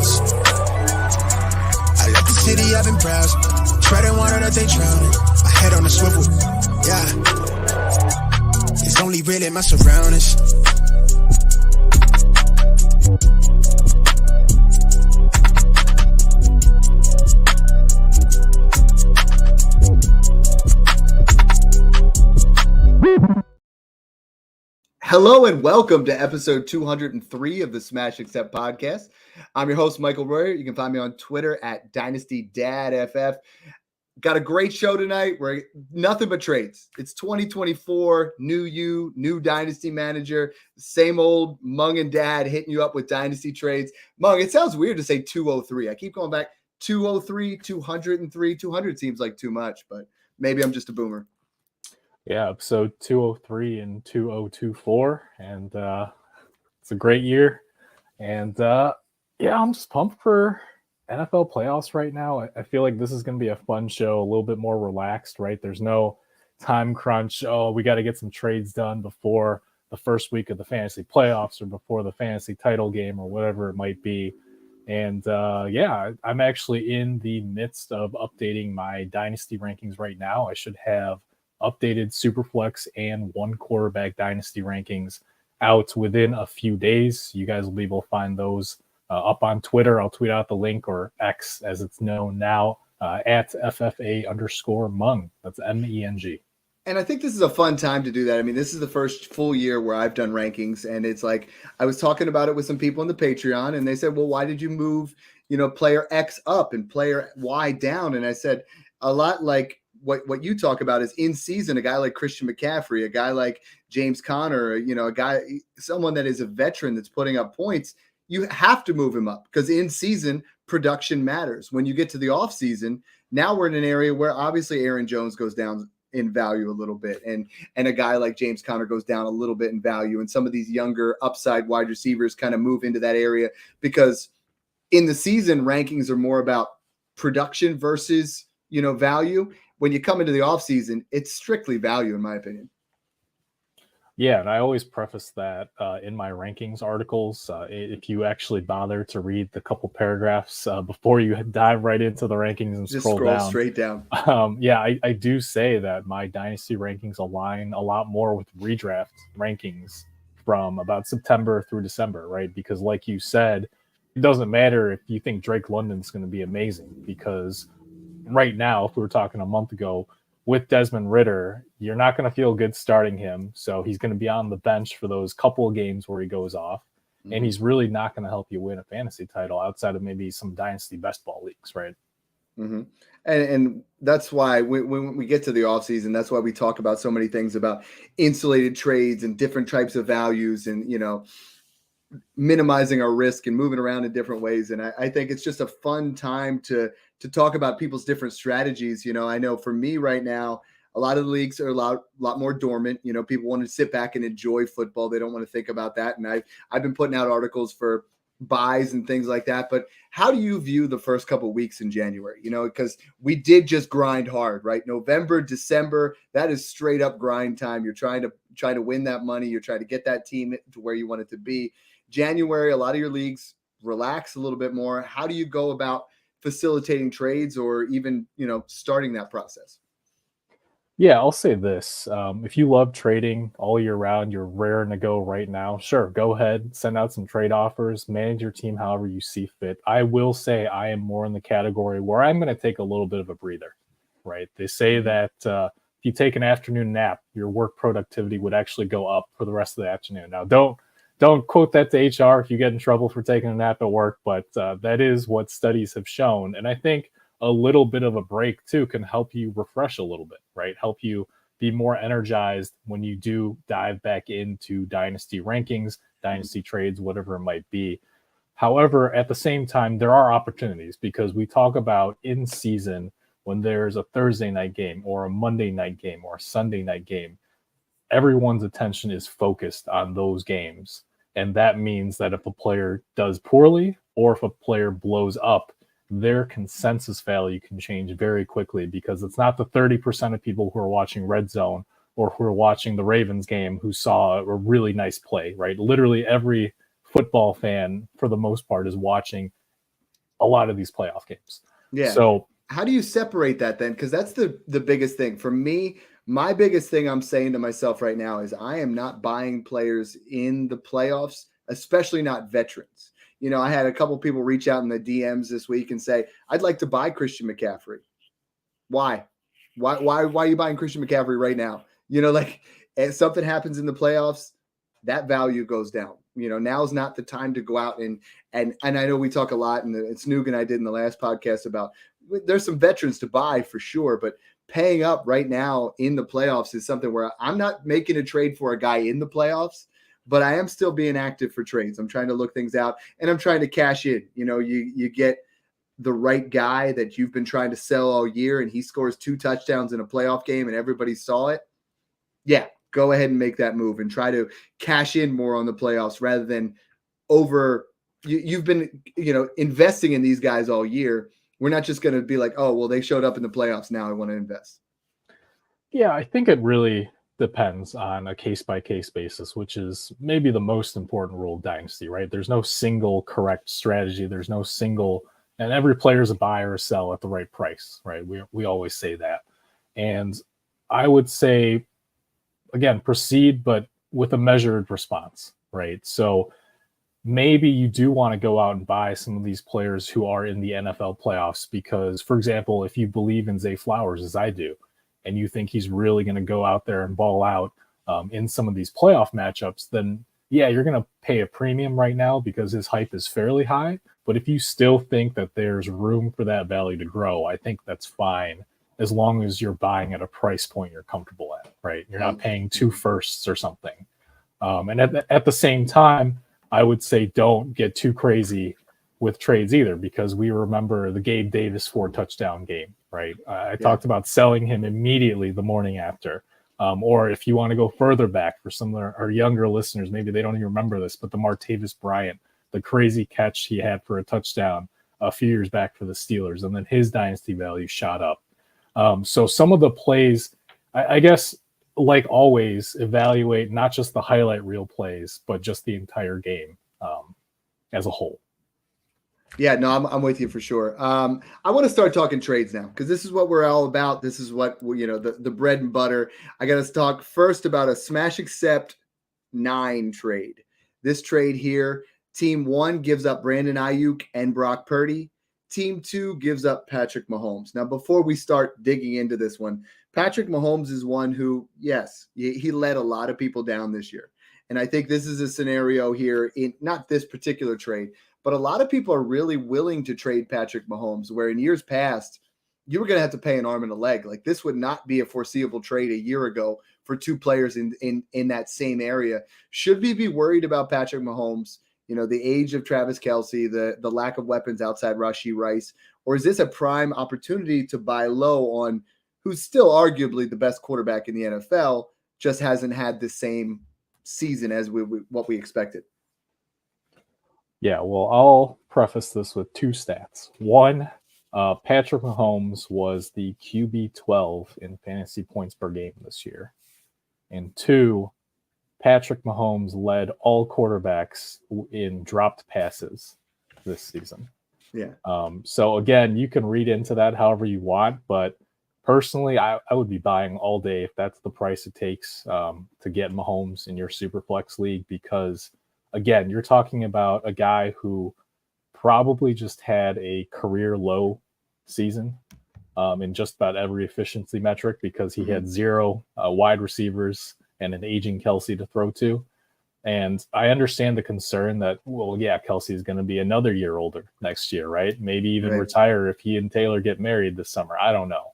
promise. I left the city, I've been browsing, treading water that they drowning. My head on a swivel, yeah. It's only really my surroundings. Hello and welcome to episode 203 of the Smash Accept podcast. I'm your host, Michael Royer. You can find me on Twitter at DynastyDadFF. Got a great show tonight. We're nothing but trades. It's 2024, new you, new Dynasty manager, same old Mung and Dad hitting you up with Dynasty trades. Mung, it sounds weird to say 203. I keep going back 203, 203. 200 seems like too much, but maybe I'm just a boomer. Yeah, episode 203 and 2024, and it's a great year. And I'm just pumped for NFL playoffs right now. I feel like this is going to be a fun show, a little bit more relaxed, right? There's no time crunch. Oh, we got to get some trades done before the first week of the fantasy playoffs or before the fantasy title game or whatever it might be. And I'm actually in the midst of updating my dynasty rankings right now. I should have updated Superflex and one quarterback dynasty rankings out within a few days. You guys will be able to find those up on Twitter. I'll tweet out the link, or X as it's known now, at FFA_Mung. That's MENG. And I think this is a fun time to do that. I mean, this is the first full year where I've done rankings, and it's like I was talking about it with some people on the Patreon, and they said, well, why did you move, player X up and player Y down? And I said, a lot like what you talk about is in season, a guy like Christian McCaffrey, a guy like James Conner, someone that is a veteran that's putting up points, you have to move him up because in season production matters. When you get to the off season, now we're in an area where obviously Aaron Jones goes down in value a little bit, and a guy like James Conner goes down a little bit in value, and some of these younger upside wide receivers kind of move into that area because in the season rankings are more about production versus value. When you come into the offseason, it's strictly value, in my opinion. Yeah, and I always preface that in my rankings articles. If you actually bother to read the couple paragraphs before you dive right into the rankings and just scroll down. Straight down. I do say that my dynasty rankings align a lot more with redraft rankings from about September through December, right? Because like you said, it doesn't matter if you think Drake London's going to be amazing, because right now, if we were talking a month ago, with Desmond Ridder, you're not going to feel good starting him. So he's going to be on the bench for those couple of games where he goes off. Mm-hmm. And he's really not going to help you win a fantasy title outside of maybe some dynasty best ball leagues, right? Mm-hmm. And that's why when we get to the offseason, that's why we talk about so many things about insulated trades and different types of values and, minimizing our risk and moving around in different ways. And I think it's just a fun time to talk about people's different strategies. I know for me right now, a lot of the leagues are a lot more dormant. People want to sit back and enjoy football. They don't want to think about that. And I've been putting out articles for buys and things like that. But how do you view the first couple of weeks in January? Because we did just grind hard, right? November, December, that is straight up grind time. You're trying to win that money. You're trying to get that team to where you want it to be. January, a lot of your leagues relax a little bit more. How do you go about facilitating trades or even, starting that process? Yeah, I'll say this. If you love trading all year round, you're raring to go right now. Sure, go ahead, send out some trade offers, manage your team however you see fit. I will say I am more in the category where I'm going to take a little bit of a breather, right? They say that if you take an afternoon nap, your work productivity would actually go up for the rest of the afternoon. Now, don't quote that to HR if you get in trouble for taking a nap at work, but that is what studies have shown. And I think a little bit of a break too can help you refresh a little bit, right? Help you be more energized when you do dive back into dynasty rankings, dynasty trades, whatever it might be. However, at the same time, there are opportunities because we talk about in season when there's a Thursday night game or a Monday night game or a Sunday night game, everyone's attention is focused on those games. And that means that if a player does poorly or if a player blows up, their consensus value can change very quickly because it's not the 30% of people who are watching Red Zone or who are watching the Ravens game who saw a really nice play, right? Literally every football fan, for the most part, is watching a lot of these playoff games. Yeah. So how do you separate that then? Because that's the biggest thing for me. My biggest thing I'm saying to myself right now is I am not buying players in the playoffs, especially not veterans. You know, I had a couple people reach out in the DMs this week and say, I'd like to buy Christian McCaffrey. Why? Why are you buying Christian McCaffrey right now? You know, like if something happens in the playoffs, that value goes down. You know, now's not the time to go out and I know we talk a lot, and it's Snoog and I did in the last podcast about there's some veterans to buy for sure, but paying up right now in the playoffs is something where I'm not making a trade for a guy in the playoffs, but I am still being active for trades. I'm trying to look things out and I'm trying to cash in. You know, you get the right guy that you've been trying to sell all year and he scores 2 touchdowns in a playoff game and everybody saw it. Yeah, go ahead and make that move and try to cash in more on the playoffs rather than you've been, you know, investing in these guys all year. We're not just going to be like, oh, well, they showed up in the playoffs. Now I want to invest. Yeah, I think it really depends on a case-by-case basis, which is maybe the most important rule of Dynasty, right? There's no single correct strategy. There's no single, and every player is a buy or a sell at the right price, right? We always say that. And I would say, again, proceed, but with a measured response, right? So maybe you do want to go out and buy some of these players who are in the NFL playoffs because, for example, if you believe in Zay Flowers, as I do, and you think he's really going to go out there and ball out in some of these playoff matchups, then yeah, you're going to pay a premium right now because his hype is fairly high. But if you still think that there's room for that value to grow, I think that's fine as long as you're buying at a price point you're comfortable at, right? You're not paying 2 firsts or something. And at the same time, I would say don't get too crazy with trades either, because we remember the Gabe Davis 4-touchdown game, right? I talked about selling him immediately the morning after. Or if you want to go further back for some of our younger listeners, maybe they don't even remember this, but the Martavis Bryant, the crazy catch he had for a touchdown a few years back for the Steelers, and then his dynasty value shot up. So some of the plays, I guess, like always, evaluate not just the highlight reel plays, but just the entire game as a whole. Yeah, no, I'm with you for sure. I want to start talking trades now because this is what we're all about. This is what, you know, the bread and butter. I got to talk first about a smash accept 9 trade. This trade here, team 1 gives up Brandon Ayuk and Brock Purdy. Team 2 gives up Patrick Mahomes. Now, before we start digging into this one, Patrick Mahomes is one who, yes, he let a lot of people down this year. And I think this is a scenario here in not this particular trade, but a lot of people are really willing to trade Patrick Mahomes, where in years past, you were going to have to pay an arm and a leg. Like this would not be a foreseeable trade a year ago for 2 players in that same area. Should we be worried about Patrick Mahomes? You know, the age of Travis Kelce, the lack of weapons outside Rashee Rice, or is this a prime opportunity to buy low on who's still arguably the best quarterback in the NFL, just hasn't had the same season as what we expected? Yeah, well, I'll preface this with 2 stats. 1, Patrick Mahomes was the QB 12 in fantasy points per game this year. And 2, Patrick Mahomes led all quarterbacks in dropped passes this season. Yeah. So again, you can read into that however you want, but personally, I would be buying all day if that's the price it takes to get Mahomes in your Superflex league, because again, you're talking about a guy who probably just had a career low season in just about every efficiency metric because he had 0 wide receivers and an aging Kelce to throw to. And I understand the concern that, well, yeah, Kelce is going to be another year older next year, right? Maybe even retire if he and Taylor get married this summer. I don't know.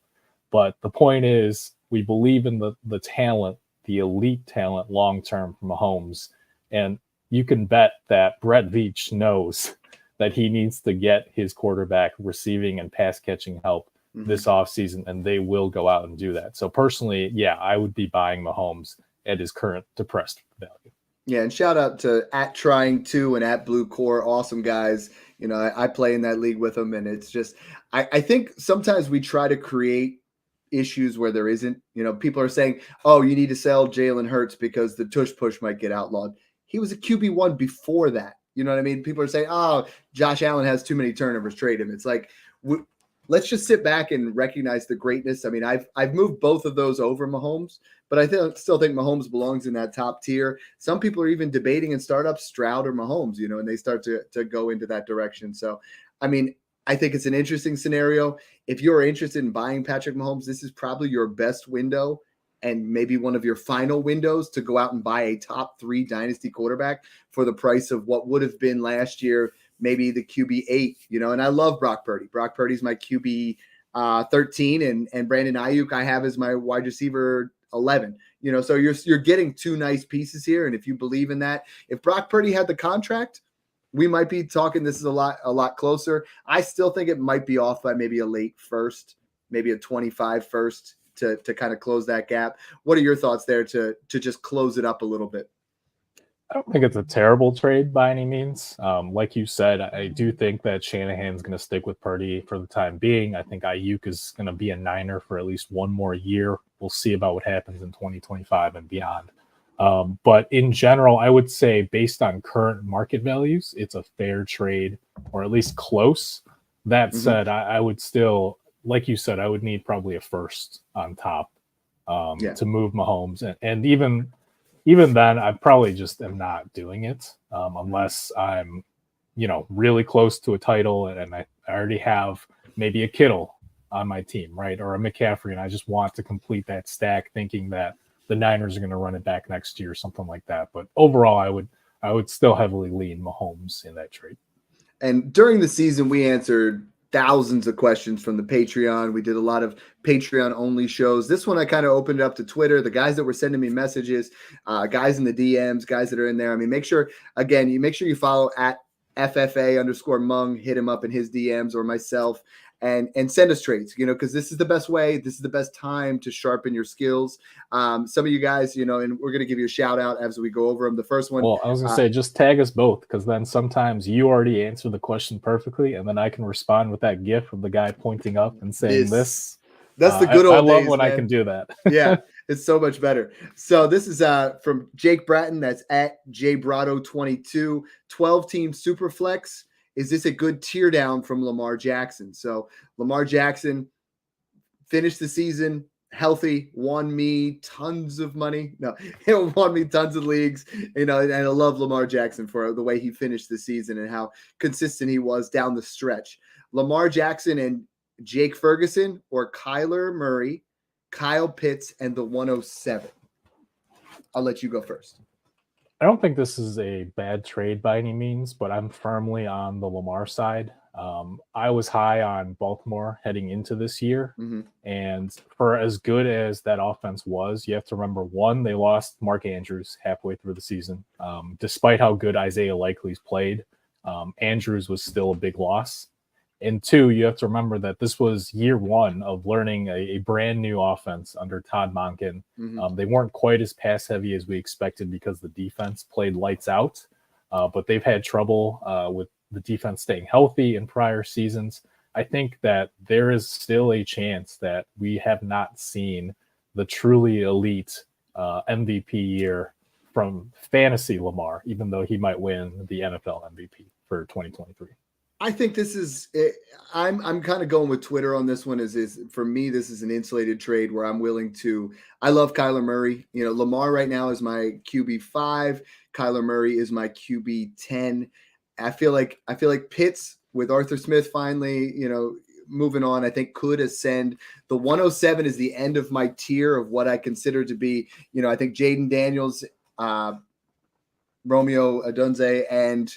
But the point is, we believe in the talent, the elite talent long-term from Mahomes. And you can bet that Brett Veach knows that he needs to get his quarterback receiving and pass catching help this offseason, and they will go out and do that. So personally, yeah, I would be buying Mahomes at his current depressed value. Yeah, and shout out to @Trying2 and @Blue Core, awesome guys. You know, I play in that league with them, and it's just I think sometimes we try to create issues where there isn't. You know, people are saying, oh, you need to sell Jalen Hurts because the tush push might get outlawed. He was a QB1 before that. You know what I mean? People are saying, oh, Josh Allen has too many turnovers, trade him. It's like, let's just sit back and recognize the greatness. I mean, I've moved both of those over Mahomes, but I still think Mahomes belongs in that top tier. Some people are even debating in startups Stroud or Mahomes, you know, and they start to go into that direction. So, I mean, I think it's an interesting scenario. If you're interested in buying Patrick Mahomes, this is probably your best window and maybe one of your final windows to go out and buy a top 3 dynasty quarterback for the price of what would have been last year, maybe the QB 8, you know. And I love Brock Purdy. Brock Purdy's my QB 13, and Brandon Ayuk I have as my wide receiver 11. You know, so you're getting 2 nice pieces here. And if you believe in that, if Brock Purdy had the contract, we might be talking this is a lot closer. I still think it might be off by maybe a late first, maybe a 25 first to kind of close that gap. What are your thoughts there to just close it up a little bit? I don't think it's a terrible trade by any means. Like you said, I do think that Shanahan's going to stick with Purdy for the time being. I think Ayuk is going to be a Niner for at least one more year. We'll see about what happens in 2025 and beyond. But in general, I would say based on current market values, it's a fair trade, or at least close. That said, I would still, like you said, I would need probably a first on top to move Mahomes. And even then, I probably just am not doing it unless I'm, you know, really close to a title and I already have maybe a Kittle on my team, right? Or a McCaffrey, and I just want to complete that stack thinking that the Niners are going to run it back next year, something like that. But overall, I would still heavily lean Mahomes in that trade. And during the season, we answered thousands of questions from the Patreon. We did a lot of Patreon only shows. This one, I kind of opened it up to Twitter, the guys that were sending me messages, guys in the DMs, guys that are in there. I mean, make sure you follow at FFA_Mung, hit him up in his DMs or myself. And send us trades, you know, because this is the best way. This is the best time to sharpen your skills. Some of you guys, you know, and we're going to give you a shout out as we go over them. The first one. Well, I was going to say, just tag us both, because then sometimes you already answer the question perfectly, and then I can respond with that GIF of the guy pointing up and saying this. That's the good old days. I love when I can do that. Yeah, it's so much better. So this is from Jake Bratton. That's at JBrado22. 12-team Superflex. Is this a good tear down from Lamar Jackson? So Lamar Jackson finished the season healthy, won me tons of money. No, he won me tons of leagues, you know, and I love Lamar Jackson for the way he finished the season and how consistent he was down the stretch. Lamar Jackson and Jake Ferguson, or Kyler Murray, Kyle Pitts, and the 107. I'll let you go first. I don't think this is a bad trade by any means, but I'm firmly on the Lamar side. I was high on Baltimore heading into this year. And for as good as that offense was, you have to remember, one, they lost Mark Andrews halfway through the season. Despite how good Isaiah Likely's played, Andrews was still a big loss. And two, you have to remember that this was year one of learning a brand new offense under Todd Monken. They weren't quite as pass heavy as we expected because the defense played lights out, but they've had trouble with the defense staying healthy in prior seasons. I think that there is still a chance that we have not seen the truly elite MVP year from fantasy Lamar, even though he might win the NFL MVP for 2023. I think this is I'm kind of going with Twitter on this one. Is for me, this is an insulated trade where I'm willing to. I love Kyler Murray. You know, Lamar right now is my QB5. Kyler Murray is my QB10. I feel like Pitts with Arthur Smith finally, you know, moving on, I think could ascend. The 107 is the end of my tier of what I consider to be, you know, I think Jaden Daniels, Romeo Odunze, and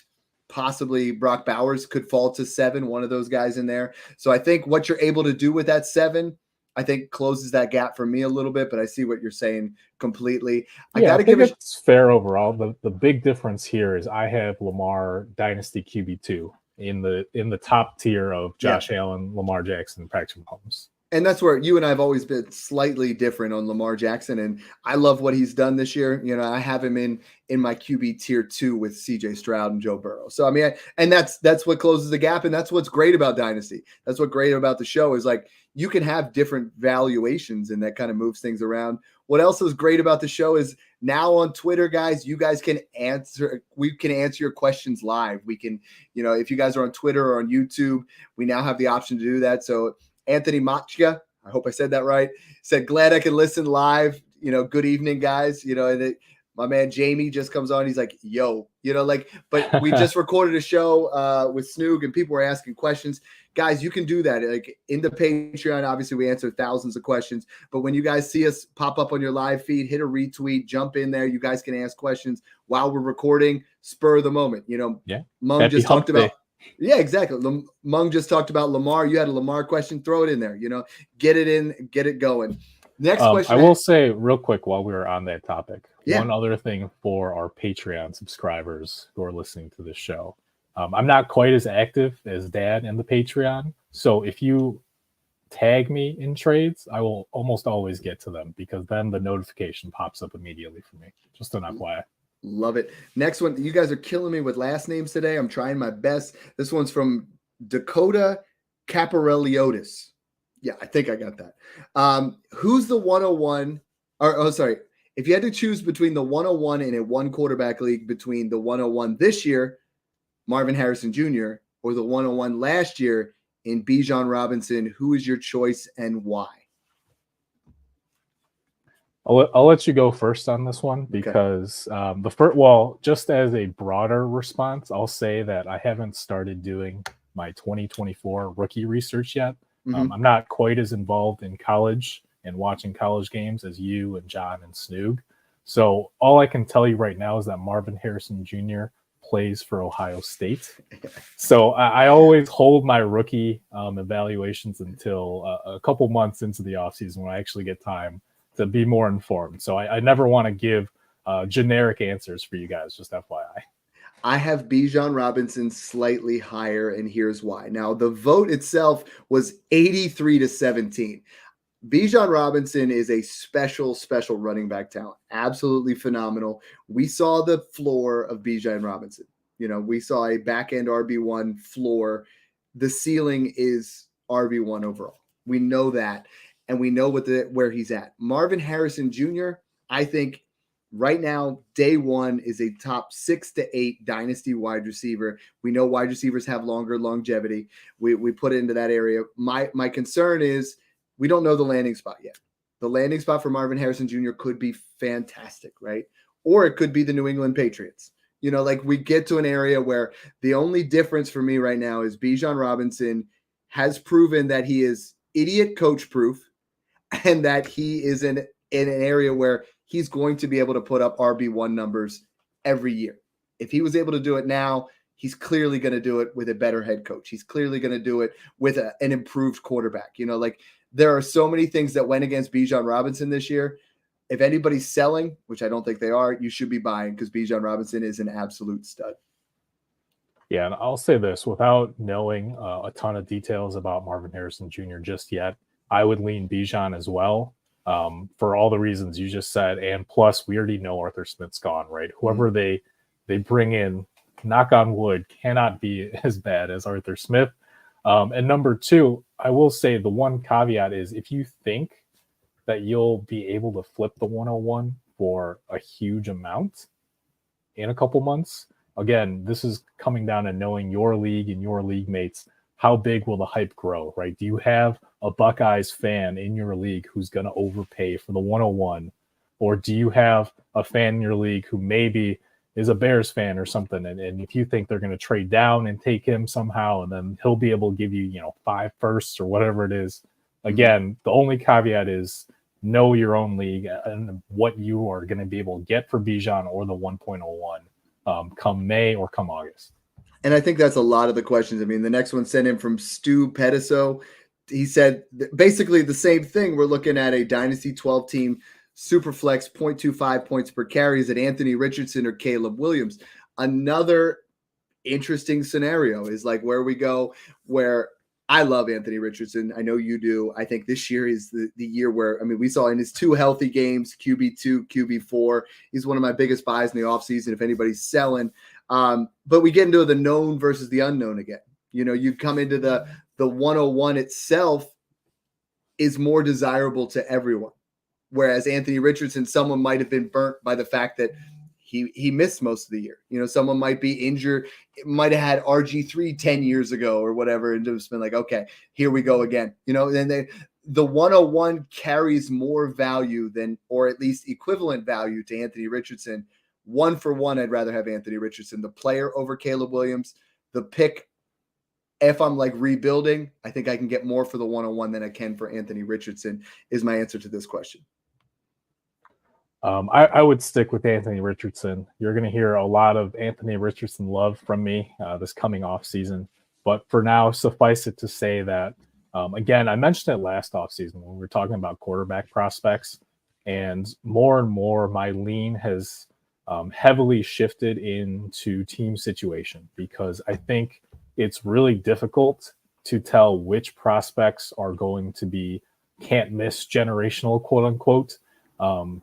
possibly Brock Bowers could fall to 7, one of those guys in there. So I think what you're able to do with that 7, I think closes that gap for me a little bit, but I see what you're saying completely. I think it's fair overall. The big difference here is I have Lamar Dynasty QB2 in the top tier of Josh Allen, Lamar Jackson, Patrick Mahomes. And that's where you and I have always been slightly different on Lamar Jackson. And I love what he's done this year. You know, I have him in my QB tier 2 with CJ Stroud and Joe Burrow. So, I mean, and that's what closes the gap. And that's what's great about Dynasty. That's what's great about the show is like, you can have different valuations and that kind of moves things around. What else is great about the show is Now on Twitter, guys, you guys can answer. We can answer your questions live. We can, if you guys are on Twitter or on YouTube, we now have the option to do that. So Anthony Machka, I hope I said that right, said, glad I can listen live. Good evening, guys. My man Jamie just comes on. He's like, yo, but we just recorded a show with Snoog and people were asking questions. Guys, you can do that. Like in the Patreon, obviously we answer thousands of questions, but when you guys see us pop up on your live feed, hit a retweet, jump in there. You guys can ask questions while we're recording, spur of the moment. Yeah. Mung just talked about, yeah, exactly. Mung just talked about Lamar. You had a Lamar question, throw it in there, get it in, get it going. Next question. I will say real quick while we were on that topic, one other thing for our Patreon subscribers who are listening to this show. I'm not quite as active as Dad in the Patreon. So if you tag me in trades, I will almost always get to them because then the notification pops up immediately for me. Just an FYI. Love it. Next one. You guys are killing me with last names today. I'm trying my best. This one's from Dakota Caparelliotis. Yeah, I think I got that. Who's the 101? If you had to choose between the 101 and a one quarterback league between the 101 this year, Marvin Harrison Jr., or the 101 last year in Bijan Robinson, who is your choice and why? I'll let you go first on this one because just as a broader response, I'll say that I haven't started doing my 2024 rookie research yet. Mm-hmm. I'm not quite as involved in college and watching college games as you and John and Snoog. So all I can tell you right now is that Marvin Harrison Jr. plays for Ohio State. So I always hold my rookie evaluations until a couple months into the offseason when I actually get time to be more informed. So I never want to give generic answers for you guys, just FYI. I have Bijan Robinson slightly higher, and here's why. Now, the vote itself was 83-17. Bijan Robinson is a special running back talent. Absolutely phenomenal. We saw the floor of Bijan Robinson. We saw a back-end RB1 floor. The ceiling is RB1 overall. We know that, and we know where he's at. Marvin Harrison Jr., I think, right now, day one is a top 6 to 8 dynasty wide receiver. We know wide receivers have longer longevity. We put it into that area. My concern is we don't know the landing spot yet. The landing spot for Marvin Harrison Jr. could be fantastic, right? Or it could be the New England Patriots. We get to an area where the only difference for me right now is Bijan Robinson has proven that he is idiot coach proof and that he is in an area where he's going to be able to put up RB1 numbers every year. If he was able to do it now, he's clearly going to do it with a better head coach. He's clearly going to do it with an improved quarterback. There are so many things that went against Bijan Robinson this year. If anybody's selling, which I don't think they are, you should be buying because Bijan Robinson is an absolute stud. Yeah, and I'll say this, without knowing a ton of details about Marvin Harrison Jr. just yet, I would lean Bijan as well. For all the reasons you just said, and plus we already know Arthur Smith's gone, right? Whoever they bring in, knock on wood, cannot be as bad as Arthur Smith. And number two, I will say the one caveat is if you think that you'll be able to flip the 101 for a huge amount in a couple months, again, this is coming down to knowing your league and your league mates. How big will the hype grow, right? Do you have a Buckeyes fan in your league who's going to overpay for the 101? Or do you have a fan in your league who maybe is a Bears fan or something, and if you think they're going to trade down and take him somehow, and then he'll be able to give you, 5 firsts or whatever it is. Again, the only caveat is know your own league and what you are going to be able to get for Bijan or the 1.01 come May or come August. And I think that's a lot of the questions. I mean, the next one sent in from Stu Pediso. He said basically the same thing. We're looking at a Dynasty 12-team Superflex 0.25 points per carry. Is it Anthony Richardson or Caleb Williams? Another interesting scenario is where we go, where I love Anthony Richardson. I know you do. I think this year is the year where, we saw in his 2 healthy games, QB2, QB4, he's one of my biggest buys in the offseason if anybody's selling. But we get into the known versus the unknown again. You come into the 101 itself is more desirable to everyone. Whereas Anthony Richardson, someone might have been burnt by the fact that he missed most of the year. Someone might be injured, might have had RG3 10 years ago or whatever, and just been like, okay, here we go again. Then the 101 carries more value than, or at least equivalent value to Anthony Richardson. 1 for 1, I'd rather have Anthony Richardson, the player, over Caleb Williams. The pick, if I'm like rebuilding, I think I can get more for the 101 than I can for Anthony Richardson, is my answer to this question. I would stick with Anthony Richardson. You're going to hear a lot of Anthony Richardson love from me this coming off season. But for now, suffice it to say that, again, I mentioned it last offseason when we were talking about quarterback prospects. And more, my lean has heavily shifted into team situation, because I think it's really difficult to tell which prospects are going to be can't miss generational, quote unquote.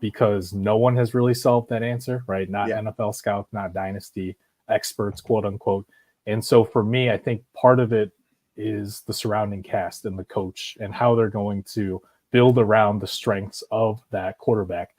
Because no one has really solved that answer, right? Not NFL Scout, not Dynasty experts, quote unquote. And so for me, I think part of it is the surrounding cast and the coach and how they're going to build around the strengths of that quarterback.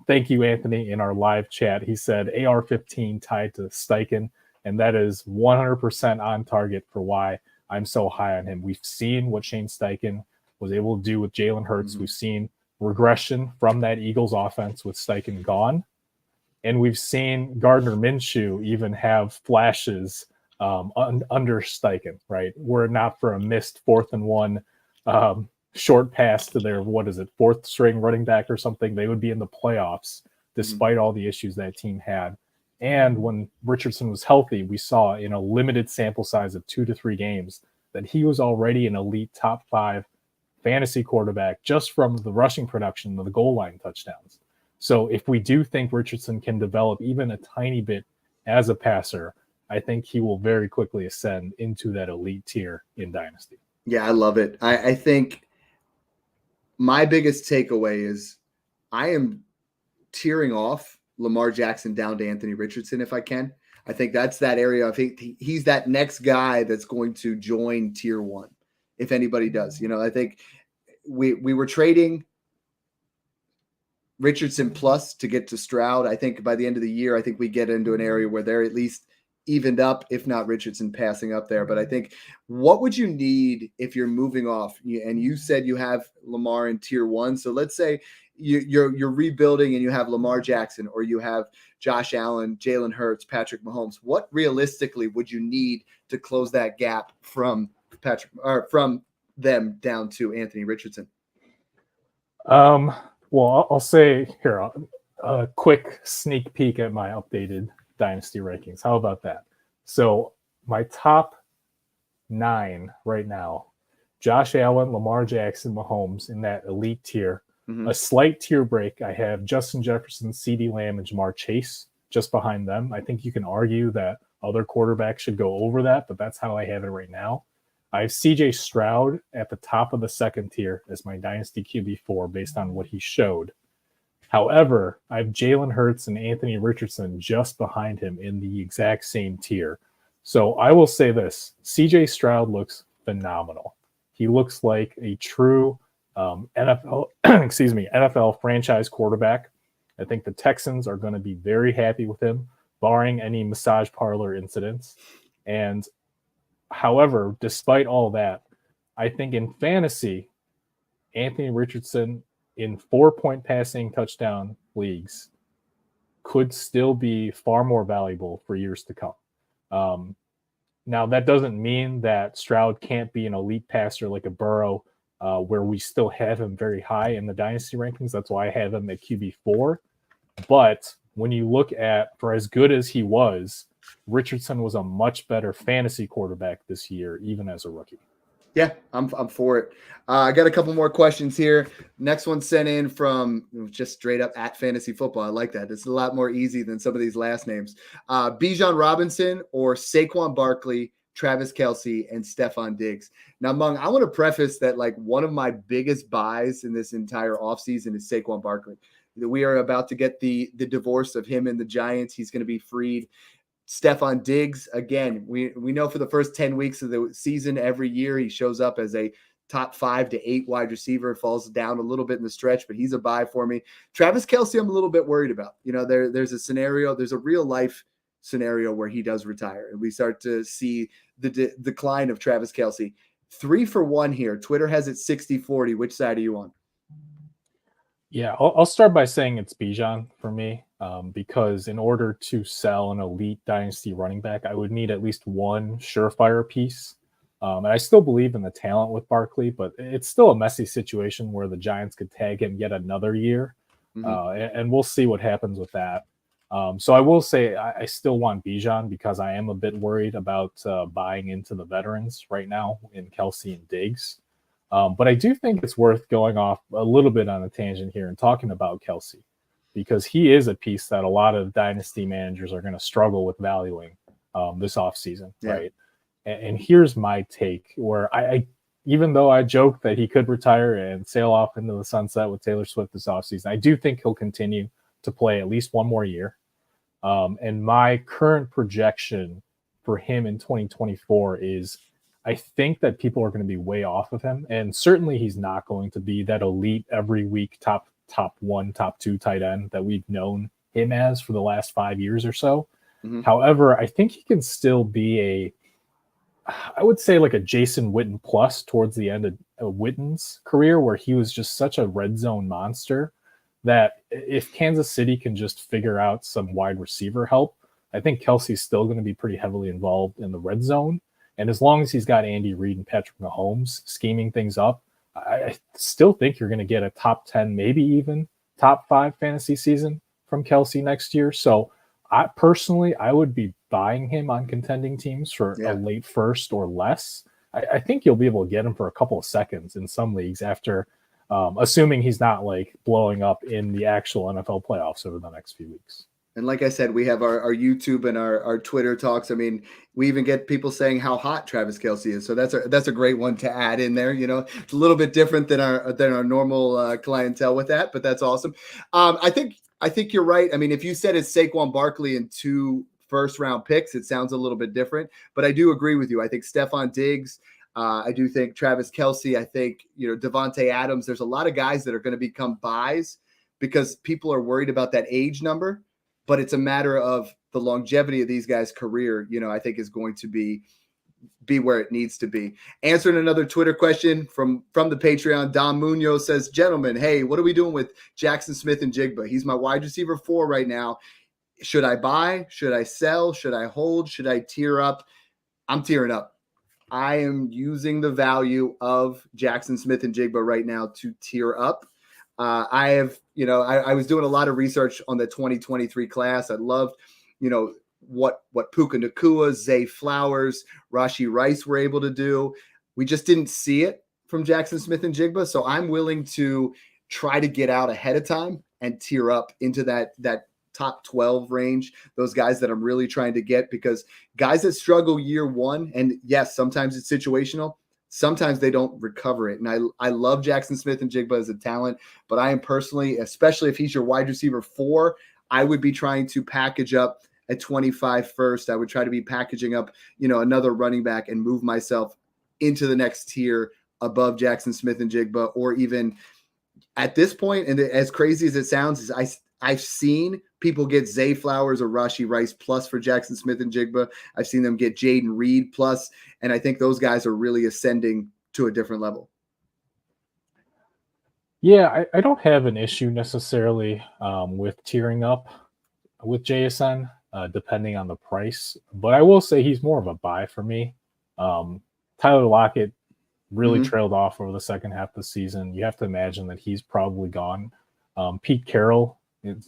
Thank you, Anthony, in our live chat. He said AR-15 tied to Steichen, and that is 100% on target for why I'm so high on him. We've seen what Shane Steichen was able to do with Jalen Hurts. We've seen regression from that Eagles offense with Steichen gone. And we've seen Gardner Minshew even have flashes under Steichen, right? Were it not for a missed 4th and 1 short pass to their, 4th string running back or something, they would be in the playoffs despite all the issues that team had. And when Richardson was healthy, we saw in a limited sample size of 2 to 3 games that he was already an elite top 5 fantasy quarterback just from the rushing production of the goal line touchdowns. So if we do think Richardson can develop even a tiny bit as a passer, I think he will very quickly ascend into that elite tier in Dynasty. Yeah, I love it. I think my biggest takeaway is I am tearing off Lamar Jackson down to Anthony Richardson if I can. I think that's that area. I think he's that next guy that's going to join tier 1. If anybody does, I think we were trading Richardson plus to get to Stroud. I think by the end of the year, I think we get into an area where they're at least evened up, if not Richardson passing up there. But I think what would you need if you're moving off? And you said you have Lamar in tier 1. So let's say you're rebuilding and you have Lamar Jackson, or you have Josh Allen, Jalen Hurts, Patrick Mahomes. What realistically would you need to close that gap from from them down to Anthony Richardson? Well, I'll say here a quick sneak peek at my updated Dynasty rankings. How about that? So my top 9 right now: Josh Allen, Lamar Jackson, Mahomes in that elite tier. A slight tier break, I have Justin Jefferson, CeeDee Lamb, and Ja'Marr Chase just behind them. I think you can argue that other quarterbacks should go over that, but that's how I have it right now. I have CJ Stroud at the top of the second tier as my Dynasty QB4 based on what he showed. However, I have Jalen Hurts and Anthony Richardson just behind him in the exact same tier. So I will say this: CJ Stroud looks phenomenal. He looks like a true NFL franchise quarterback. I think the Texans are going to be very happy with him, barring any massage parlor incidents. And however, despite all that, I think in fantasy, Anthony Richardson in 4-point passing touchdown leagues could still be far more valuable for years to come. Now, that doesn't mean that Stroud can't be an elite passer like a Burrow, where we still have him very high in the Dynasty rankings. That's why I have him at QB4. But when you look at, for as good as he was, Richardson was a much better fantasy quarterback this year, even as a rookie. Yeah, I'm for it. I got a couple more questions here. Next one sent in from just straight up at Fantasy Football. I like that. It's a lot more easy than some of these last names. Bijan Robinson or Saquon Barkley, Travis Kelce, and Stephon Diggs. Now, Mung, I want to preface that like one of my biggest buys in this entire offseason is Saquon Barkley. We are about to get the divorce of him and the Giants. He's going to be freed. Stephon Diggs, again, we know for the first 10 weeks of the season, every year he shows up as a top 5 to 8 wide receiver, falls down a little bit in the stretch, but he's a buy for me. Travis Kelce, I'm a little bit worried about. There's a scenario, there's a real life scenario where he does retire, and we start to see the decline of Travis Kelce. 3 for 1 here. Twitter has it 60-40. Which side are you on? Yeah, I'll start by saying it's Bijan for me, because in order to sell an elite dynasty running back, I would need at least one surefire piece. And I still believe in the talent with Barkley, but it's still a messy situation where the Giants could tag him yet another year. And we'll see what happens with that. So I will say I still want Bijan because I am a bit worried about buying into the veterans right now in Kelce and Diggs. But I do think it's worth going off a little bit on a tangent here and talking about Kelce, because he is a piece that a lot of dynasty managers are going to struggle with valuing this offseason, right? And here's my take, where I even though I joke that he could retire and sail off into the sunset with Taylor Swift this offseason, I do think he'll continue to play at least one more year. And my current projection for him in 2024 is I think that people are going to be way off of him. And certainly he's not going to be that elite every week top 1, top 2 tight end that we've known him as for the last 5 years or so. However, I think he can still be I would say like a Jason Witten plus towards the end of Witten's career, where he was just such a red zone monster that if Kansas City can just figure out some wide receiver help, I think Kelce's still going to be pretty heavily involved in the red zone. And as long as he's got Andy Reid and Patrick Mahomes scheming things up, I still think you're going to get a top 10, maybe even top 5 fantasy season from Kelce next year. So I would be buying him on contending teams for a late first or less. I think you'll be able to get him for a couple of seconds in some leagues after, assuming he's not like blowing up in the actual NFL playoffs over the next few weeks. And like I said, we have our YouTube and our Twitter talks. I mean, we even get people saying how hot Travis Kelce is. So that's a great one to add in there. It's a little bit different than our normal clientele with that, but that's awesome. I think you're right. I mean, if you said it's Saquon Barkley and 2 first-round picks, it sounds a little bit different. But I do agree with you. I think Stephon Diggs. I do think Travis Kelce. I think Devontae Adams. There's a lot of guys that are going to become buys because people are worried about that age number. But it's a matter of the longevity of these guys' career, I think is going to be where it needs to be. Answering another Twitter question from the Patreon, Dom Munoz says, gentlemen, hey, what are we doing with Jackson Smith-Njigba? He's my wide receiver 4 right now. Should I buy? Should I sell? Should I hold? Should I tier up? I'm tearing up. I am using the value of Jackson Smith-Njigba right now to tier up. I was doing a lot of research on the 2023 class. I loved, what Puka Nacua, Zay Flowers, Rashee Rice were able to do. We just didn't see it from Jackson Smith-Njigba. So I'm willing to try to get out ahead of time and tier up into that top 12 range, those guys that I'm really trying to get, because guys that struggle year one, and yes, sometimes it's situational, sometimes they don't recover it. And I love Jackson Smith-Njigba as a talent, but I am personally, especially if he's your wide receiver 4, I would be trying to package up at 25 first. I would try to be packaging up, another running back and move myself into the next tier above Jackson Smith-Njigba, or even at this point, and as crazy as it sounds, is I've seen people get Zay Flowers or Rashee Rice plus for Jackson Smith-Njigba. I've seen them get Jaden Reed plus, and I think those guys are really ascending to a different level. Yeah, I don't have an issue necessarily with tiering up with JSN, depending on the price. But I will say he's more of a buy for me. Tyler Lockett really trailed off over the second half of the season. You have to imagine that he's probably gone. Pete Carroll,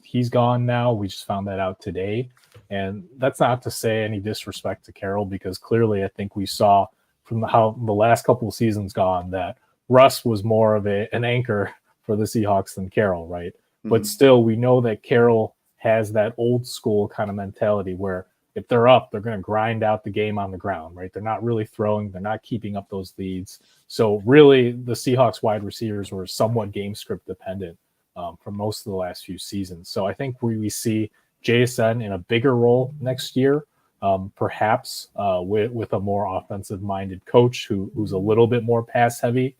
he's gone now. We just found that out today. And that's not to say any disrespect to Carroll, because clearly I think we saw from how the last couple of seasons gone that Russ was more of an anchor for the Seahawks than Carroll, right? But still, we know that Carroll has that old school kind of mentality where if they're up, they're going to grind out the game on the ground, right? They're not really throwing. They're not keeping up those leads. So really, the Seahawks wide receivers were somewhat game script dependent for most of the last few seasons. So I think we see JSN in a bigger role next year, perhaps with a more offensive-minded coach who's a little bit more pass-heavy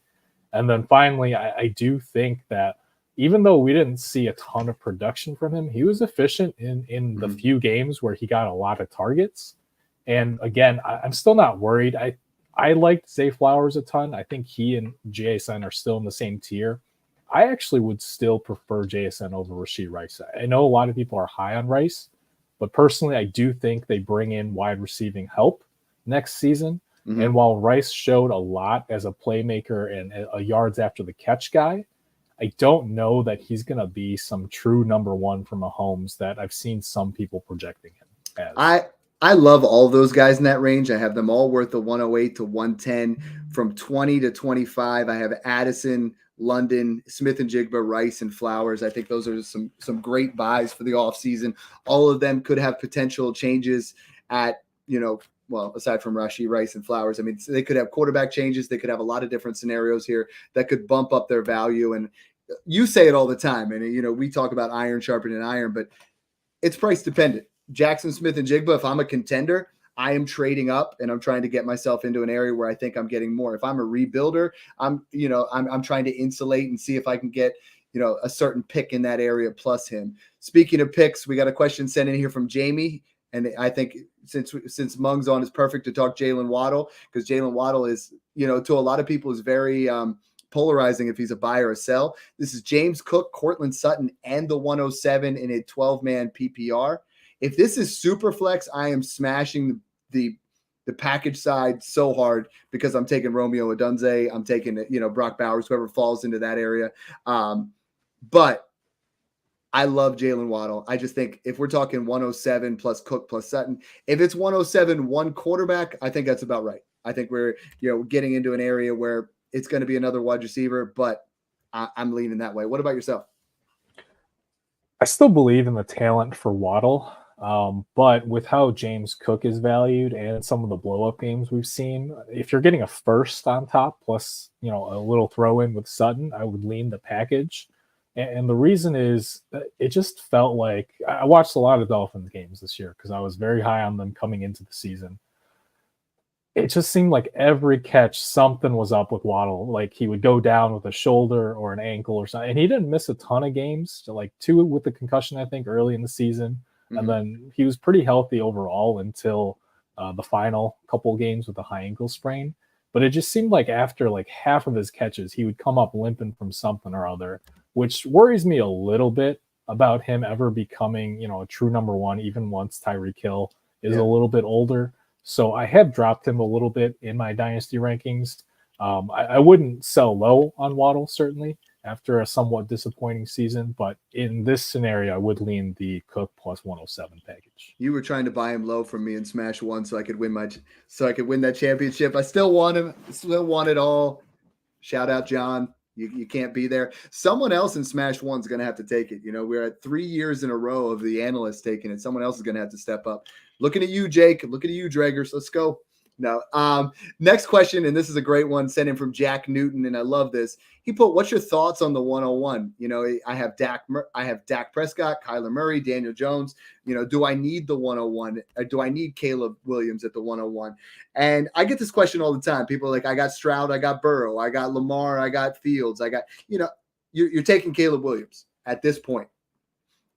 And then finally, I do think that even though we didn't see a ton of production from him, he was efficient in the few games where he got a lot of targets. And again, I'm still not worried. I liked Zay Flowers a ton. I think he and JSN are still in the same tier. I actually would still prefer JSN over Rashee Rice. I know a lot of people are high on Rice, but personally, I do think they bring in wide receiving help next season. Mm-hmm. And while Rice showed a lot as a playmaker and a yards after the catch guy, I don't know that he's going to be some true number one from Mahomes that I've seen some people projecting him as. I love all those guys in that range. I have them all worth the 108 to 110. From 20 to 25, I have Addison, London, Smith-Njigba, Rice, and Flowers. I think those are some great buys for the offseason. All of them could have potential changes at, well, aside from Rashee Rice and Flowers. I mean, they could have quarterback changes. They could have a lot of different scenarios here that could bump up their value. And you say it all the time. And, we talk about iron sharpening iron, but it's price dependent. Jackson Smith-Njigba, if I'm a contender, I am trading up and I'm trying to get myself into an area where I think I'm getting more. If I'm a rebuilder, I'm trying to insulate and see if I can get, a certain pick in that area plus him. Speaking of picks, we got a question sent in here from Jamie. And I think since Mung's on, it's perfect to talk Jalen Waddle, because Jalen Waddle is, to a lot of people is very polarizing if he's a buy or a sell. This is James Cook, Cortland Sutton, and the 107 in a 12-man PPR. If this is super flex, I am smashing the package side so hard because I'm taking Romeo Odunze. I'm taking, Brock Bowers, whoever falls into that area. But I love Jalen Waddle. I just think if we're talking 107 plus Cook plus Sutton, if it's 107, one quarterback, I think that's about right. I think we're, getting into an area where it's going to be another wide receiver, but I'm leaning that way. What about yourself? I still believe in the talent for Waddle. But with how James Cook is valued and some of the blow-up games we've seen, if you're getting a first on top plus, a little throw-in with Sutton, I would lean the package. And the reason is it just felt like I watched a lot of Dolphins games this year because I was very high on them coming into the season. It just seemed like every catch, something was up with Waddle. Like he would go down with a shoulder or an ankle or something. And he didn't miss a ton of games, like 2 with the concussion, I think, early in the season. And then he was pretty healthy overall until the final couple games with a high ankle sprain. But it just seemed like after like half of his catches, he would come up limping from something or other, which worries me a little bit about him ever becoming, a true number one, even once Tyreek Hill is a little bit older. So I have dropped him a little bit in my dynasty rankings. I wouldn't sell low on Waddle, certainly, after a somewhat disappointing season. But in this scenario, I would lean the Cook plus 107 package. You were trying to buy him low from me in Smash 1 so I could win that championship. I still want him. Still want it all. Shout out, John. You can't be there. Someone else in Smash 1 is going to have to take it. We're at 3 years in a row of the analysts taking it. Someone else is going to have to step up. Looking at you, Jake. Looking at you, Draggers. Let's go. No. Next question, and this is a great one, sent in from Jack Newton, and I love this. He put, "What's your thoughts on the 101?" I have Dak Prescott, Kyler Murray, Daniel Jones. Do I need the 101? Or do I need Caleb Williams at the 101? And I get this question all the time. People are like, I got Stroud, I got Burrow, I got Lamar, I got Fields, I got, you're taking Caleb Williams at this point.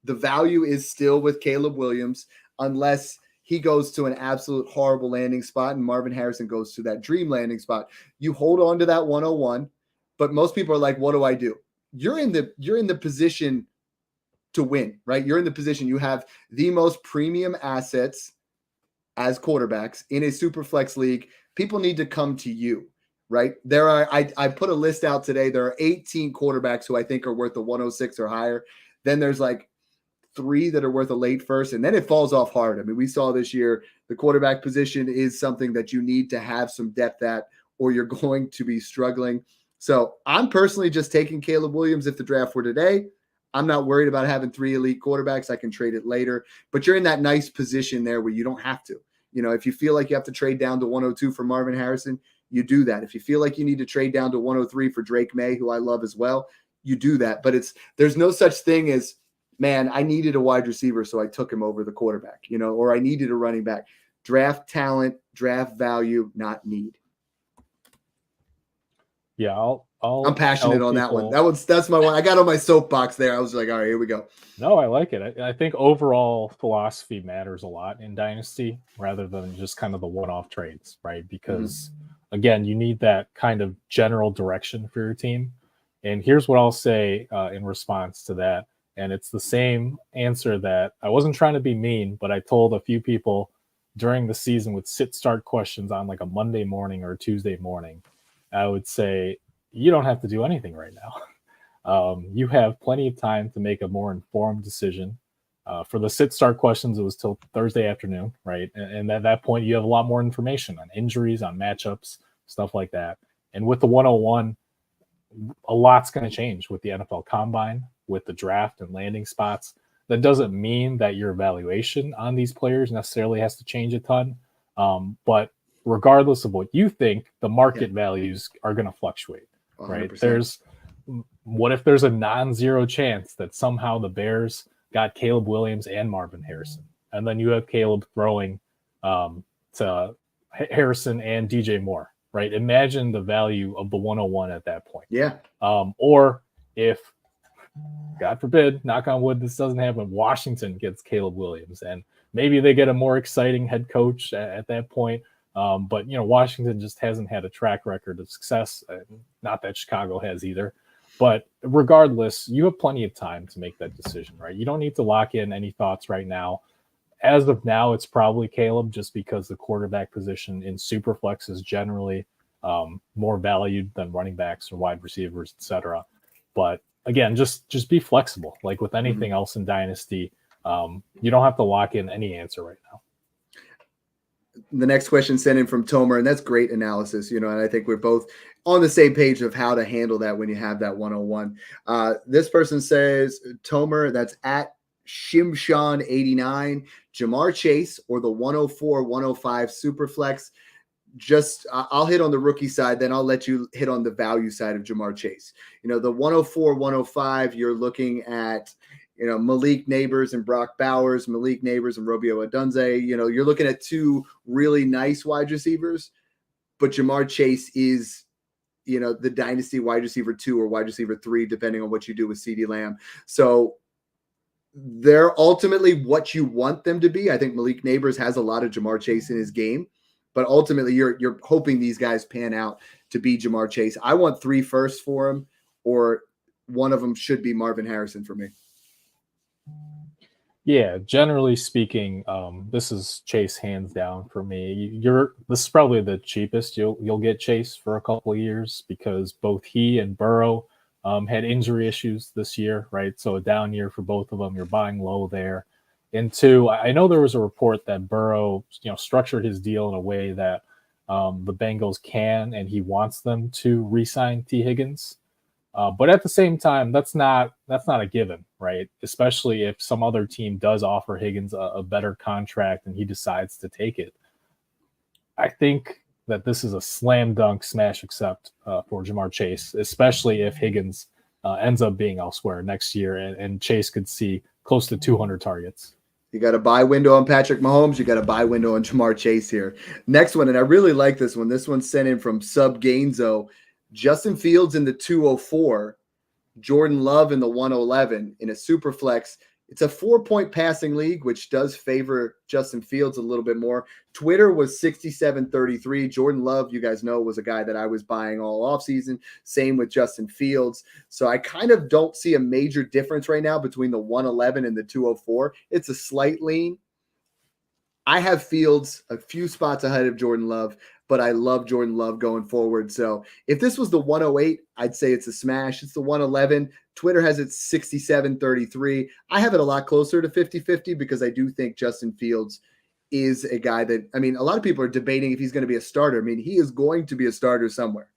The value is still with Caleb Williams unless he goes to an absolute horrible landing spot and Marvin Harrison goes to that dream landing spot. You hold on to that 101, but most people are like, what do I do? You're in the position to win, right? You're in the position, you have the most premium assets as quarterbacks in a super flex league. People need to come to you, right? I put a list out today. There are 18 quarterbacks who I think are worth the 106 or higher. Then there's like 3 that are worth a late first, and then it falls off hard. I mean, we saw this year the quarterback position is something that you need to have some depth at, or you're going to be struggling. So I'm personally just taking Caleb Williams if the draft were today. I'm not worried about having 3 elite quarterbacks. I can trade it later, but you're in that nice position there where you don't have to. If you feel like you have to trade down to 102 for Marvin Harrison, you do that. If you feel like you need to trade down to 103 for Drake May, who I love as well, you do that. But there's no such thing as, man, I needed a wide receiver, so I took him over the quarterback, or I needed a running back. Draft talent, draft value, not need. Yeah, I'll I'm passionate tell on that one. people. That's my one. I got on my soapbox there. I was like, all right, here we go. No, I like it. I think overall philosophy matters a lot in Dynasty rather than just kind of the one-off trades, right? Because again, you need that kind of general direction for your team. And here's what I'll say in response to that. And it's the same answer that I wasn't trying to be mean, but I told a few people during the season with sit-start questions on like a Monday morning or a Tuesday morning. I would say, you don't have to do anything right now. You have plenty of time to make a more informed decision. For the sit-start questions, it was till Thursday afternoon, right? And at that point, you have a lot more information on injuries, on matchups, stuff like that. And with the 101, a lot's going to change with the NFL Combine, with the draft and landing spots. That doesn't mean that your evaluation on these players necessarily has to change a ton. But regardless of what you think, the market values are going to fluctuate, 100%. right? What if there's a non-zero chance that somehow the Bears got Caleb Williams and Marvin Harrison, and then you have Caleb throwing to Harrison and DJ Moore, right? Imagine the value of the 101 at that point. Yeah. Or if, God forbid, knock on wood, this doesn't happen, Washington gets Caleb Williams, and maybe they get a more exciting head coach at that point. But, Washington just hasn't had a track record of success. Not that Chicago has either. But regardless, you have plenty of time to make that decision, right? You don't need to lock in any thoughts right now. As of now, it's probably Caleb, just because the quarterback position in Superflex is generally more valued than running backs or wide receivers, etc. But again, just be flexible. Like with anything else in Dynasty, you don't have to lock in any answer right now. The next question sent in from Tomer, and that's great analysis, and I think we're both on the same page of how to handle that when you have that 101. This person says, Tomer, that's at Shimshan89, Jamar Chase or the 104, 105 Superflex. I'll hit on the rookie side, then I'll let you hit on the value side of Jamar Chase. The 104, 105, you're looking at Malik Neighbors and Brock Bowers, Malik Neighbors and Romeo Odunze. You're looking at two really nice wide receivers, but Jamar Chase is, the dynasty wide receiver 2 or wide receiver 3, depending on what you do with CeeDee Lamb. So they're ultimately what you want them to be. I think Malik Neighbors has a lot of Jamar Chase in his game, but ultimately you're hoping these guys pan out to be Jamar Chase. I want 3 firsts for him, or one of them should be Marvin Harrison for me. Yeah, generally speaking, this is Chase hands down for me. This is probably the cheapest you'll get Chase for a couple of years, because both he and Burrow had injury issues this year, right? So a down year for both of them. You're buying low there. And 2, I know there was a report that Burrow, structured his deal in a way that the Bengals can and he wants them to re-sign T. Higgins. But at the same time, that's not a given, right? Especially if some other team does offer Higgins a better contract and he decides to take it. I think that this is a slam dunk smash accept for Jamar Chase, especially if Higgins ends up being elsewhere next year and Chase could see close to 200 targets. You got a buy window on Patrick Mahomes. You got a buy window on Jamar Chase here. Next one, and I really like this one. This one's sent in from Sub Gainzo. Justin Fields in the 204, Jordan Love in the 111 in a super flex. It's a 4-point passing league, which does favor Justin Fields a little bit more. Twitter was 67-33. Jordan Love, you guys know, was a guy that I was buying all offseason. Same with Justin Fields. So I kind of don't see a major difference right now between the 111 and the 204. It's a slight lean. I have Fields a few spots ahead of Jordan Love, but I love Jordan Love going forward. So if this was the 108, I'd say it's a smash. It's the 111. Twitter has it 67-33. I have it a lot closer to 50-50 because I do think Justin Fields is a guy that, a lot of people are debating if he's going to be a starter. He is going to be a starter somewhere.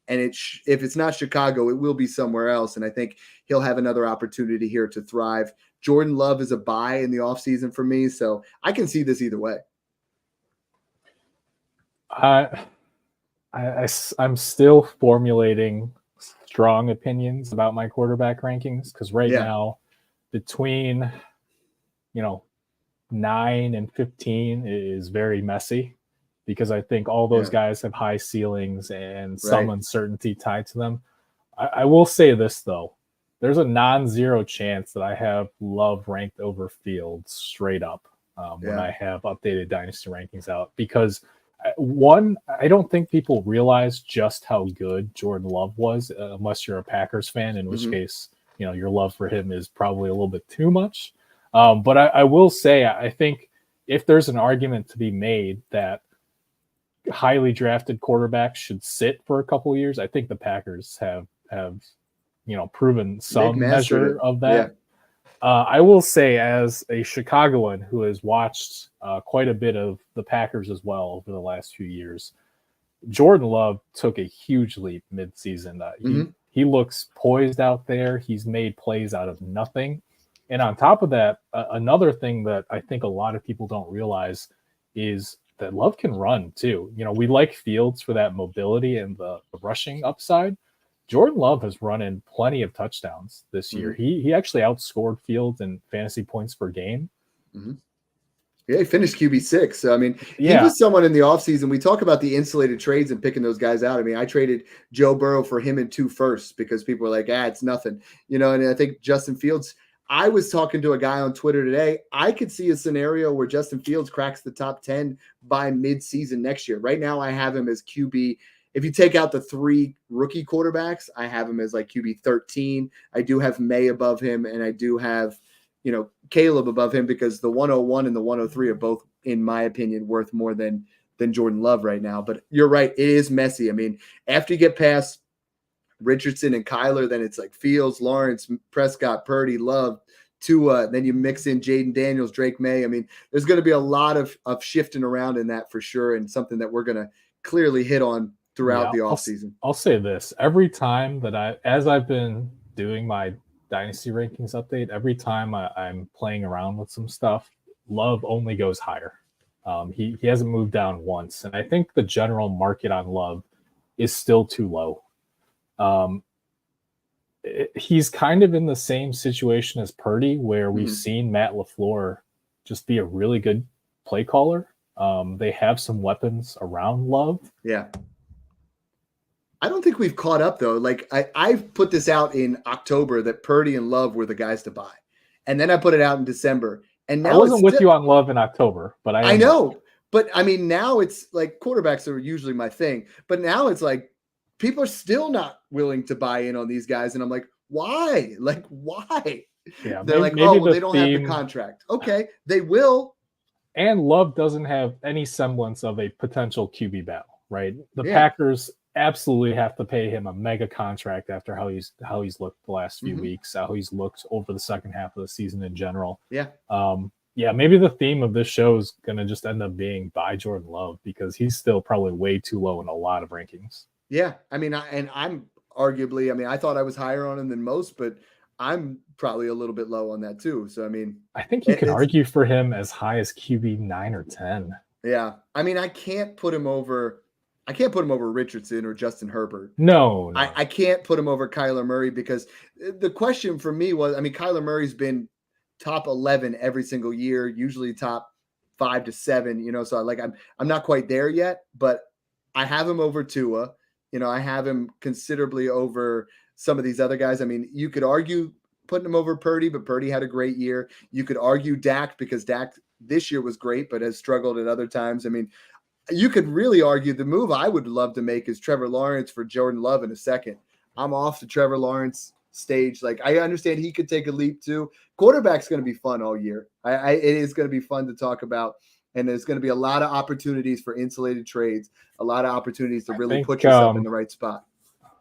And if it's not Chicago, it will be somewhere else. And I think he'll have another opportunity here to thrive. Jordan Love is a buy in the offseason for me. So I can see this either way. I'm still formulating strong opinions about my quarterback rankings, because now between 9 and 15 is very messy. because I think all those Yeah. guys have high ceilings and some Right. uncertainty tied to them. I will say this though. There's a non-zero chance that I have Love ranked over Fields straight up when Yeah. I have updated dynasty rankings out, because one, I don't think people realize just how good Jordan Love was, unless you're a Packers fan, in which Mhm. case, your love for him is probably a little bit too much. But I will say, I think if there's an argument to be made that highly drafted quarterbacks should sit for a couple of years, I think the Packers have proven They've some mastered measure it. of Yeah. that. I will say, as a Chicagoan who has watched quite a bit of the Packers as well over the last few years, Jordan Love took a huge leap midseason. Mhm. He looks poised out there. He's made plays out of nothing. And on top of that, another thing that I think a lot of people don't realize is that Love can run too. We like Fields for that mobility and the rushing upside. Jordan Love has run in plenty of touchdowns this year. He actually outscored Fields in fantasy points per game. Mhm. Yeah, he finished QB6. So, I mean, he Yeah. was someone in the offseason. We talk about the insulated trades and picking those guys out. I mean, I traded Joe Burrow for him in 2 firsts because people were like, it's nothing. And I think Justin Fields, I was talking to a guy on Twitter today. I could see a scenario where Justin Fields cracks the top 10 by midseason next year. Right now, I have him as QB. If you take out the 3 rookie quarterbacks, I have him as like QB 13. I do have May above him, and I do have Caleb above him, because the 101 and the 103 are both, in my opinion, worth more than Jordan Love right now. But you're right, it is messy. I mean, after you get past Richardson and Kyler, then it's like Fields, Lawrence, Prescott, Purdy, Love, Tua. Then you mix in Jaden Daniels, Drake May. I mean, there's going to be a lot of shifting around in that for sure, and something that we're going to clearly hit on throughout the offseason. I'll say this. Every time that as I've been doing my dynasty rankings update, every time I'm playing around with some stuff, Love only goes higher. He hasn't moved down once, and I think the general market on Love is still too low. He's kind of in the same situation as Purdy, where we've seen Matt LaFleur just be a really good play caller. They have some weapons around Love. Yeah. I don't think we've caught up, though. Like, I've put this out in October that Purdy and Love were the guys to buy. And then I put it out in December. And now I wasn't with you on Love in October, but I know. But I mean, now it's like quarterbacks are usually my thing. But now it's like people are still not willing to buy in on these guys. And I'm like, why? Like, why? Yeah, they're like, oh, well, they don't have the contract. Okay, they will. And Love doesn't have any semblance of a potential QB battle, right? The Packers absolutely have to pay him a mega contract after how he's looked the last few weeks, how he's looked over the second half of the season in general. Yeah. Maybe the theme of this show is going to just end up being buy Jordan Love, because he's still probably way too low in a lot of rankings. Yeah. I mean, I'm arguably, I thought I was higher on him than most, but I'm probably a little bit low on that too. So, I mean, I think you could argue for him as high as QB 9 or 10. Yeah. I mean, I can't put him over Richardson or Justin Herbert. No. I can't put him over Kyler Murray, because the question for me was, Kyler Murray's been top 11 every single year, usually top 5 to 7, so like I'm not quite there yet, but I have him over Tua. I have him considerably over some of these other guys. I mean, you could argue putting him over Purdy, but Purdy had a great year. You could argue Dak, because Dak this year was great, but has struggled at other times. I mean, you could really argue the move I would love to make is Trevor Lawrence for Jordan Love in a second. I'm off the Trevor Lawrence stage. Like, I understand he could take a leap too. Quarterback's going to be fun all year. It is going to be fun to talk about. And there's going to be a lot of opportunities for insulated trades, a lot of opportunities to really put yourself in the right spot.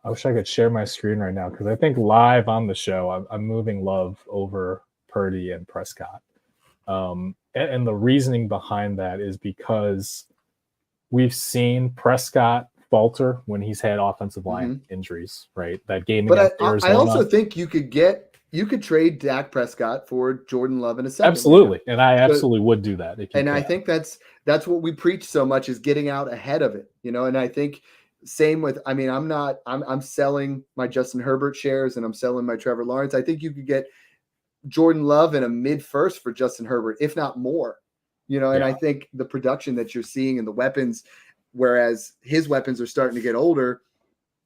I wish I could share my screen right now, because I think live on the show, I'm moving Love over Purdy and Prescott. And the reasoning behind that is because we've seen Prescott falter when he's had offensive line injuries, right? That game against Arizona. I also think you could trade Dak Prescott for Jordan Love in a second. Absolutely. And I absolutely would do that. I think that's what we preach so much, is getting out ahead of it, and I think same with, I'm selling my Justin Herbert shares, and I'm selling my Trevor Lawrence. I think you could get Jordan Love in a mid first for Justin Herbert, if not more. And Yeah. I think the production that you're seeing and the weapons, whereas his weapons are starting to get older,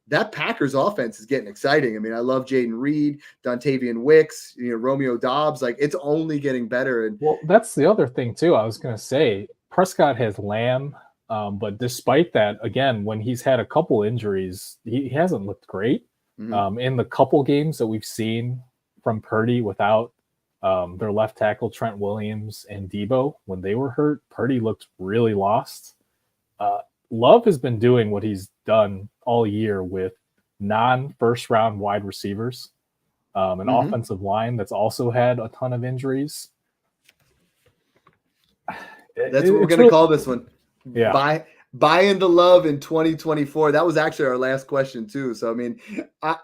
that Packers offense is getting exciting. I mean, I love Jaden Reed, Dontavian Wicks, Romeo Dobbs. Like, it's only getting better. And Well, that's the other thing too. I was going to say Prescott has Lamb, but despite that, again, when he's had a couple injuries, he hasn't looked great. In the couple games that we've seen from Purdy without their left tackle Trent Williams and Debo, when they were hurt, Purdy looked really lost. Love has been doing what he's done all year with non-first round wide receivers, an offensive line that's also had a ton of injuries. That's what we're going to call this one. Yeah. Buy into Love in 2024. That was actually our last question too. So, I mean,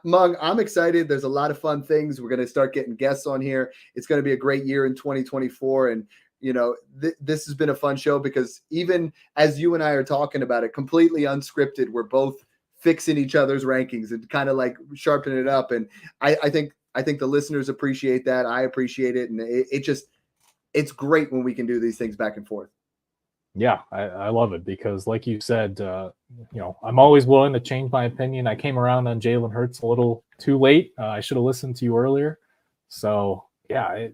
Mung, I'm excited. There's a lot of fun things. We're going to start getting guests on here. It's going to be a great year in 2024. And, this has been a fun show because even as you and I are talking about it, completely unscripted, we're both fixing each other's rankings and kind of like sharpening it up. And I think the listeners appreciate that. I appreciate it. And it's great when we can do these things back and forth. Yeah, I love it because, like you said, I'm always willing to change my opinion. I came around on Jalen Hurts a little too late. I should have listened to you earlier. So, yeah,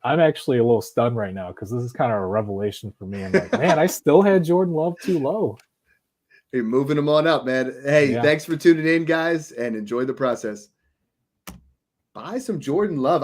I'm actually a little stunned right now because this is kind of a revelation for me. I'm like, man, I still had Jordan Love too low. You're moving them on up, man. Hey, Thanks for tuning in, guys, and enjoy the process. Buy some Jordan Love.